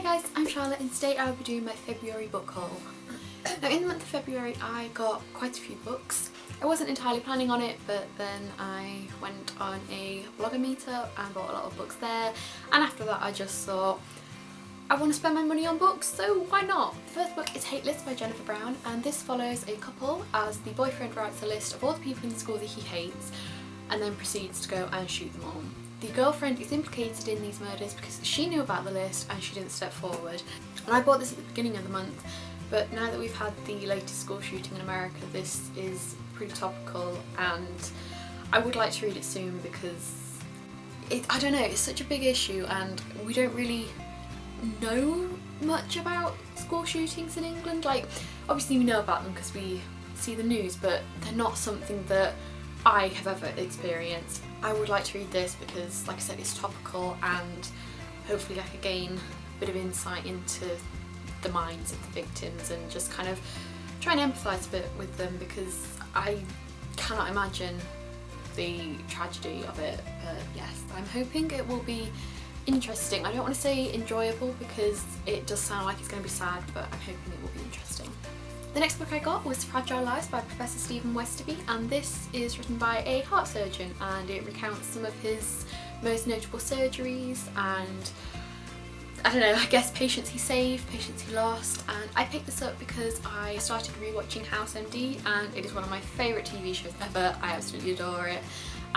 Hi guys, I'm Charlotte and today I'll be doing my February book haul. Now in the month of February I got quite a few books. I wasn't entirely planning on it, but then I went on a blogger meetup and bought a lot of books there, and after that I just thought I want to spend my money on books, so why not? The first book is Hate List by Jennifer Brown, and this follows a couple as the boyfriend writes a list of all the people in the school that he hates and then proceeds to go and shoot them all. The girlfriend is implicated in these murders because she knew about the list and she didn't step forward. And I bought this at the beginning of the month, but now that we've had the latest school shooting in America, this is pretty topical and I would like to read it soon because I don't know, it's such a big issue and we don't really know much about school shootings in England. Like, obviously we know about them because we see the news, but they're not something that I have ever experienced. I would like to read this because, like I said, it's topical and hopefully I could gain a bit of insight into the minds of the victims and just kind of try and empathise a bit with them, because I cannot imagine the tragedy of it. But yes, I'm hoping it will be interesting. I don't want to say enjoyable because it does sound like it's going to be sad, but I'm hoping it will be interesting. The next book I got was Fragile Lives by Professor Stephen Westerby, and this is written by a heart surgeon and it recounts some of his most notable surgeries and, I don't know, I guess patients he saved, patients he lost. And I picked this up because I started rewatching House MD and it is one of my favourite TV shows ever. I absolutely adore it.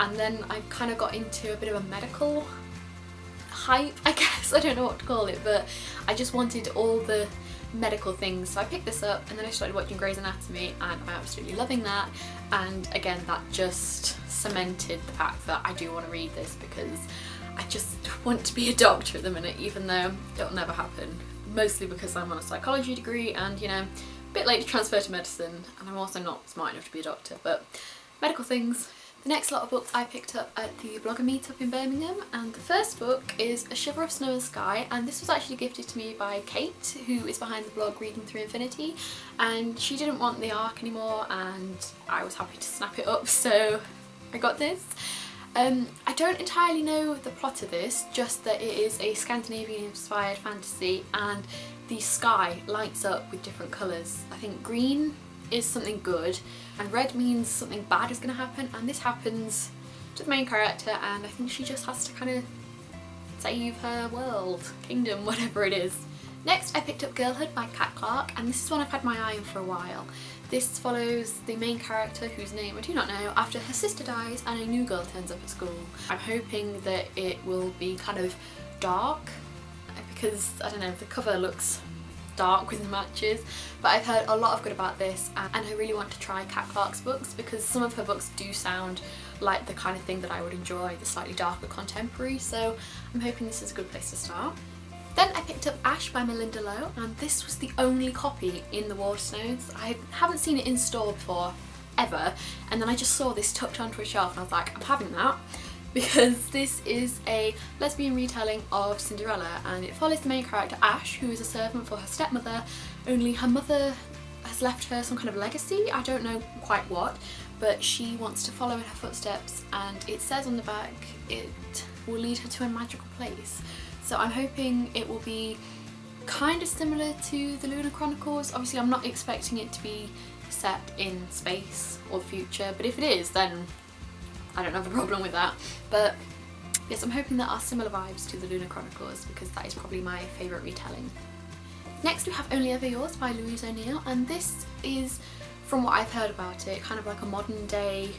And then I kind of got into a bit of a medical hype, I guess, I don't know what to call it, but I just wanted all the medical things, so I picked this up and then I started watching Grey's Anatomy and I'm absolutely loving that. And again, that just cemented the fact that I do want to read this because I just want to be a doctor at the minute, even though it'll never happen, mostly because I'm on a psychology degree and, you know, a bit late to transfer to medicine, and I'm also not smart enough to be a doctor, but medical things. The next lot of books I picked up at the blogger meetup in Birmingham, and the first book is A Shiver of Snow and Sky, and this was actually gifted to me by Kate, who is behind the blog Reading Through Infinity, and she didn't want the ARC anymore and I was happy to snap it up, so I got this. I don't entirely know the plot of this, just that it is a Scandinavian inspired fantasy and the sky lights up with different colours. I think green is something good and red means something bad is going to happen, and this happens to the main character and I think she just has to kind of save her world, kingdom, whatever it is. Next I picked up Girlhood by Kat Clark, and this is one I've had my eye on for a while. This follows the main character, whose name I do not know, after her sister dies and a new girl turns up at school. I'm hoping that it will be kind of dark because, I don't know, the cover looks dark with the matches, but I've heard a lot of good about this and I really want to try Kat Clark's books because some of her books do sound like the kind of thing that I would enjoy, the slightly darker contemporary, so I'm hoping this is a good place to start. Then I picked up Ash by Melinda Lowe, and this was the only copy in the Waterstones. I haven't seen it in store before, ever, and then I just saw this tucked onto a shelf and I was like, I'm having that, because this is a lesbian retelling of Cinderella and it follows the main character Ash, who is a servant for her stepmother, only her mother has left her some kind of legacy, I don't know quite what, but she wants to follow in her footsteps and it says on the back it will lead her to a magical place. So I'm hoping it will be kind of similar to the Lunar Chronicles. Obviously I'm not expecting it to be set in space or the future, but if it is, then I don't have a problem with that. But yes, I'm hoping there are similar vibes to the Lunar Chronicles because that is probably my favourite retelling. Next we have Only Ever Yours by Louise O'Neill, and this is, from what I've heard about it, kind of like a modern day,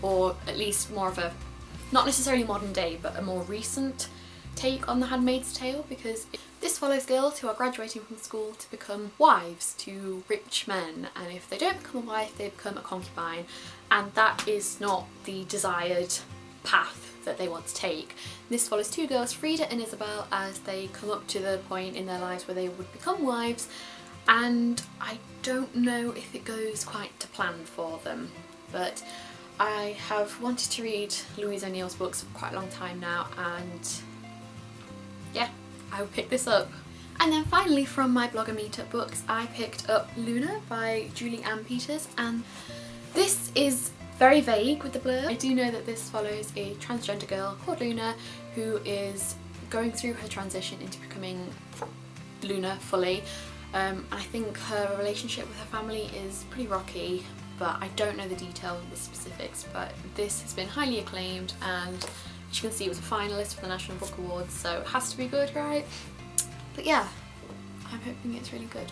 or at least more of a, not necessarily modern day, but a more recent take on The Handmaid's Tale, because this follows girls who are graduating from school to become wives to rich men, and if they don't become a wife they become a concubine, and that is not the desired path that they want to take. This follows two girls, Frida and Isabel, as they come up to the point in their lives where they would become wives, and I don't know if it goes quite to plan for them, but I have wanted to read Louise O'Neill's books for quite a long time now, and yeah, I will pick this up. And then finally, from my blogger meetup books, I picked up Luna by Julie Ann Peters, and this is very vague with the blurb. I do know that this follows a transgender girl called Luna who is going through her transition into becoming Luna fully. And I think her relationship with her family is pretty rocky, but I don't know the details of the specifics. But this has been highly acclaimed, and as you can see, it was a finalist for the National Book Awards, so it has to be good, right? But yeah, I'm hoping it's really good.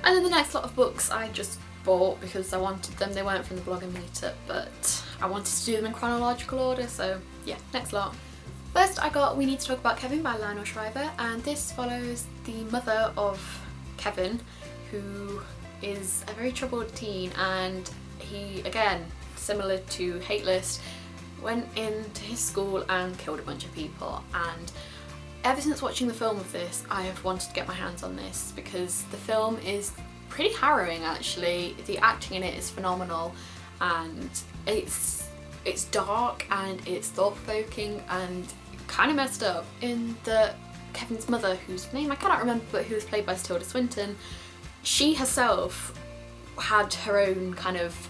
And then the next lot of books I just bought because I wanted them. They weren't from the blogger meetup, but I wanted to do them in chronological order, so yeah, next lot. First I got We Need to Talk About Kevin by Lionel Shriver, and this follows the mother of Kevin, who is a very troubled teen, and he, again, similar to Hate List, went into his school and killed a bunch of people. And ever since watching the film of this, I have wanted to get my hands on this because the film is pretty harrowing actually. The acting in it is phenomenal, and it's dark and it's thought-provoking and kind of messed up in that Kevin's mother, whose name I cannot remember but who was played by Tilda Swinton, she herself had her own kind of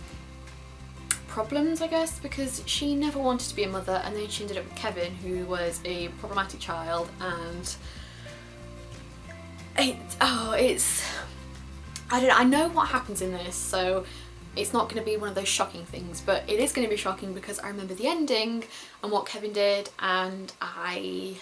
problems, I guess, because she never wanted to be a mother, and then she ended up with Kevin, who was a problematic child. And I know what happens in this, so it's not going to be one of those shocking things, but it is going to be shocking because I remember the ending and what Kevin did, and I'm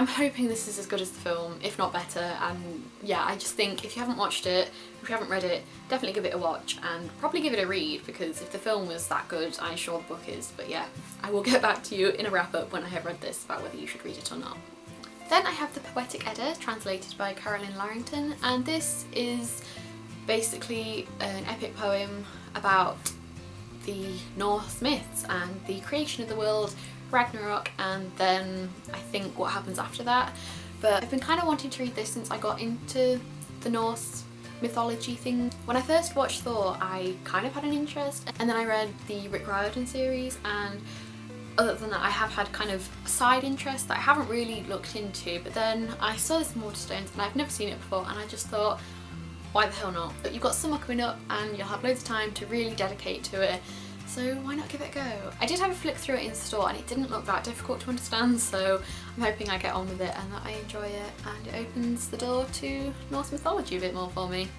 hoping this is as good as the film, if not better. And yeah, I just think if you haven't watched it, if you haven't read it, definitely give it a watch and probably give it a read, because if the film was that good, I'm sure the book is. But yeah, I will get back to you in a wrap up when I have read this about whether you should read it or not. Then I have The Poetic Edda, translated by Carolyn Larrington, and this is basically an epic poem about the Norse myths and the creation of the world, Ragnarok, and then I think what happens after that. But I've been kind of wanting to read this since I got into the Norse mythology thing. When I first watched Thor, I kind of had an interest, and then I read the Rick Riordan series, and other than that I have had kind of a side interest that I haven't really looked into. But then I saw this in Waterstones and I've never seen it before, and I just thought, why the hell not? But you've got summer coming up and you'll have loads of time to really dedicate to it, so why not give it a go? I did have a flick through it in store and it didn't look that difficult to understand, so I'm hoping I get on with it and that I enjoy it and it opens the door to Norse mythology a bit more for me.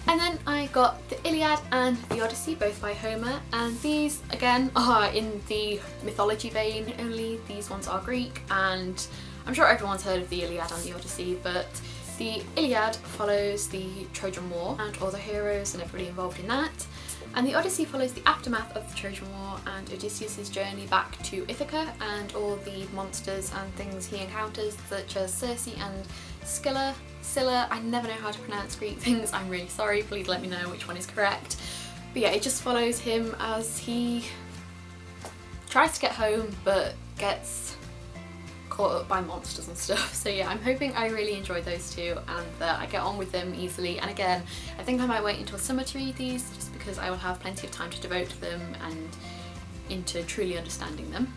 And then I got the Iliad and the Odyssey, both by Homer, and these again are in the mythology vein, only these ones are Greek, and I'm sure everyone's heard of the Iliad and the Odyssey, but the Iliad follows the Trojan War and all the heroes and everybody involved in that, and the Odyssey follows the aftermath of the Trojan War and Odysseus' journey back to Ithaca and all the monsters and things he encounters, such as Circe and Scylla. I never know how to pronounce Greek things, I'm really sorry, please let me know which one is correct. But yeah, it just follows him as he tries to get home but gets caught up by monsters and stuff. So yeah, I'm hoping I really enjoy those two and that I get on with them easily. And again, I think I might wait until summer to read these, just because I will have plenty of time to devote to them and into truly understanding them.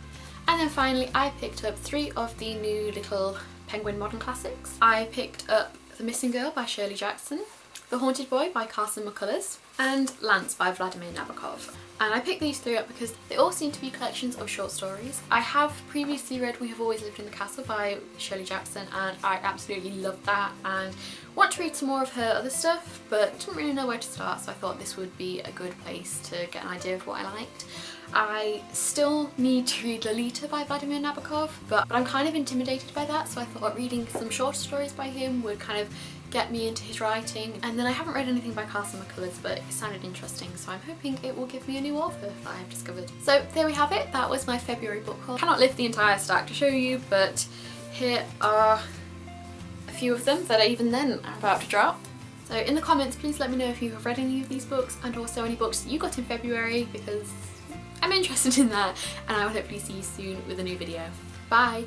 And then finally I picked up 3 of the new little Penguin modern classics. I picked up The Missing Girl by Shirley Jackson, The Haunted Boy by Carson McCullers, and Lance by Vladimir Nabokov. And I picked these 3 up because they all seem to be collections of short stories. I have previously read We Have Always Lived in the Castle by Shirley Jackson, and I absolutely loved that and want to read some more of her other stuff, but didn't really know where to start, so I thought this would be a good place to get an idea of what I liked. I still need to read Lolita by Vladimir Nabokov, but I'm kind of intimidated by that, so I thought reading some short stories by him would kind of get me into his writing. And then I haven't read anything by Carson McCullers, but it sounded interesting, so I'm hoping it will give me a new author that I've discovered. So there we have it, that was my February book haul. I cannot lift the entire stack to show you, but here are a few of them that even then are about to drop. So in the comments, please let me know if you have read any of these books, and also any books that you got in February, because I'm interested in that, and I will hopefully see you soon with a new video. Bye!